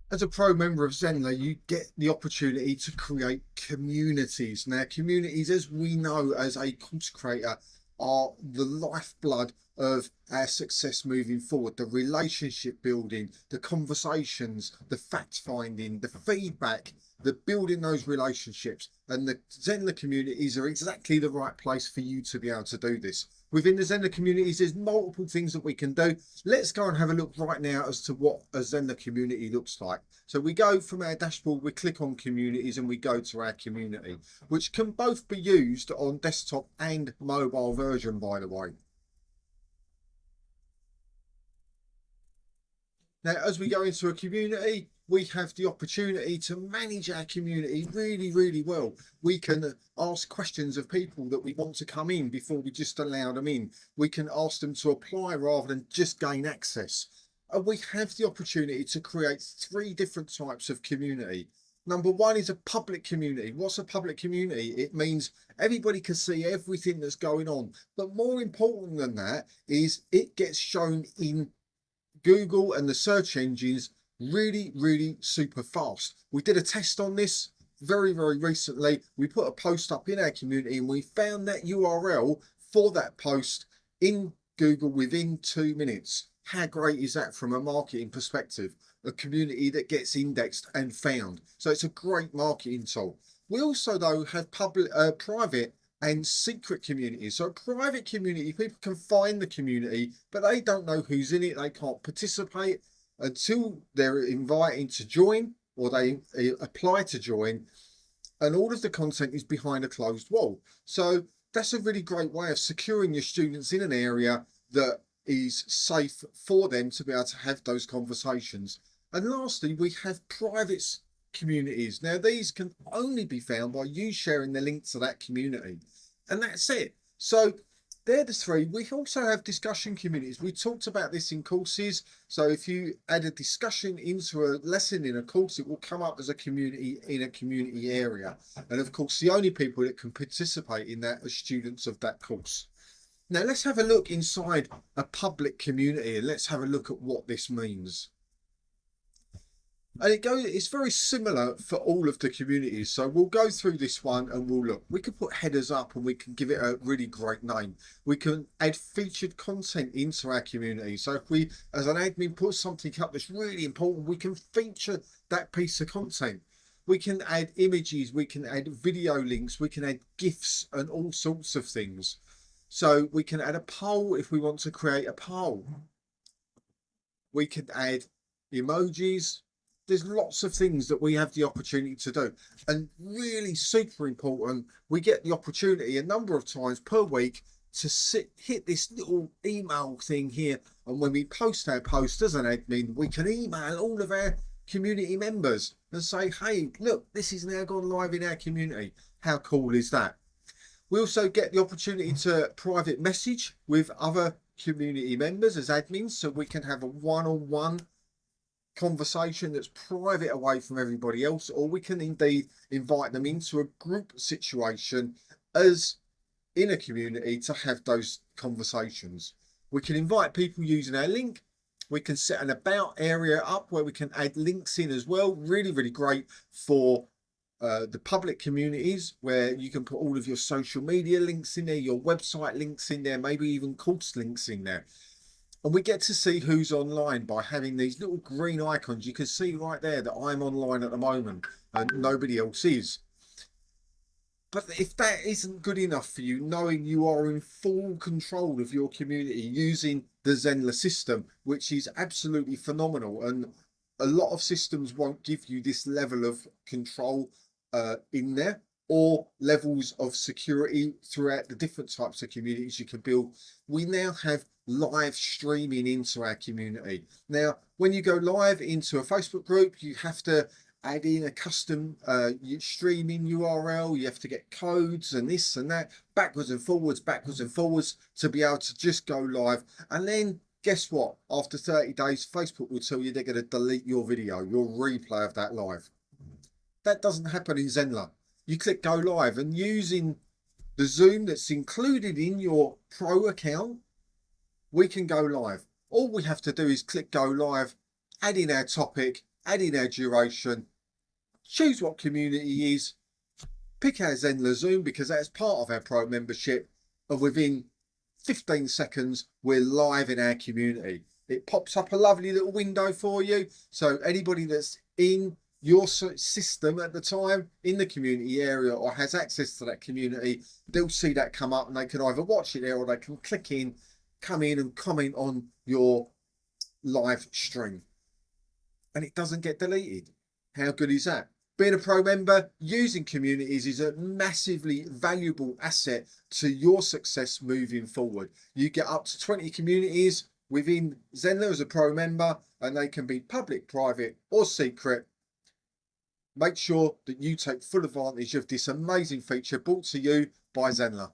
As a pro member of Zenler, you get the opportunity to create communities. Now, communities, as we know as a course creator, are the lifeblood of our success moving forward. The relationship building, the conversations, the fact finding, the feedback, the building those relationships. And the Zenler communities are exactly the right place for you to be able to do this. Within the Zenler communities, there's multiple things that we can do. Let's go and have a look right now as to what a Zenler community looks like. So we go from our dashboard, we click on communities and we go to our community, which can both be used on desktop and mobile version, by the way. Now, as we go into a community, we have the opportunity to manage our community really, really well. We can ask questions of people that we want to come in before we just allow them in. We can ask them to apply rather than just gain access. And we have the opportunity to create 3 different types of community. Number 1 is a public community. What's a public community? It means everybody can see everything that's going on. But more important than that is it gets shown in Google and the search engines really, really super fast. We did a test on this very, very recently. We put a post up in our community and we found that URL for that post in Google within 2 minutes. How great is that from a marketing perspective? A community that gets indexed and found. So it's a great marketing tool. We also, though, have private and secret communities. So a private community, people can find the community, but they don't know who's in it. They can't participate until they're invited to join or they apply to join. And all of the content is behind a closed wall. So that's a really great way of securing your students in an area that is safe for them to be able to have those conversations. And lastly, we have private communities. Now, these can only be found by you sharing the link to that community. And that's it. So they're the 3. We also have discussion communities. We talked about this in courses. So if you add a discussion into a lesson in a course, it will come up as a community in a community area. And of course, the only people that can participate in that are students of that course. Now, let's have a look inside a public community and let's have a look at what this means. And it's very similar for all of the communities. So we'll go through this one and we'll look. We can put headers up and we can give it a really great name. We can add featured content into our community. So if we, as an admin, put something up that's really important, we can feature that piece of content. We can add images, we can add video links, we can add GIFs and all sorts of things. So we can add a poll if we want to create a poll. We can add emojis. There's lots of things that we have the opportunity to do. And really super important, we get the opportunity a number of times per week to hit this little email thing here. And when we post our post as an admin, we can email all of our community members and say, hey, look, this is now gone live in our community. How cool is that? We also get the opportunity to private message with other community members as admins, so we can have a one-on-one conversation that's private away from everybody else, or we can indeed invite them into a group situation as in a community to have those conversations. We can invite people using our link. We can set an about area up where we can add links in as well. Really, really great for the public communities where you can put all of your social media links in there, your website links in there, maybe even course links in there. And we get to see who's online by having these little green icons. You can see right there that I'm online at the moment and nobody else is. But if that isn't good enough for you, knowing you are in full control of your community using the Zenler system, which is absolutely phenomenal. And a lot of systems won't give you this level of control in there, or levels of security throughout the different types of communities you can build. We now have live streaming into our community. Now, when you go live into a Facebook group, you have to add in a custom streaming URL. You have to get codes and this and that, backwards and forwards to be able to just go live. And then guess what? After 30 days, Facebook will tell you they're going to delete your video, your replay of that live. That doesn't happen in Zenler. You click go live, and using the Zoom that's included in your pro account, we can go live. All we have to do is click go live, add in our topic, add in our duration, choose what community is, pick our Zenler Zoom because that's part of our pro membership, and within 15 seconds we're live in our community. It pops up a lovely little window for you, so anybody that's in your system at the time in the community area or has access to that community, they'll see that come up and they can either watch it there or they can click in, come in and comment on your live stream, and it doesn't get deleted. How good is that? Being a pro member, using communities is a massively valuable asset to your success moving forward. You get up to 20 communities within Zenler as a pro member, and they can be public, private or secret. Make sure that you take full advantage of this amazing feature brought to you by Zenler.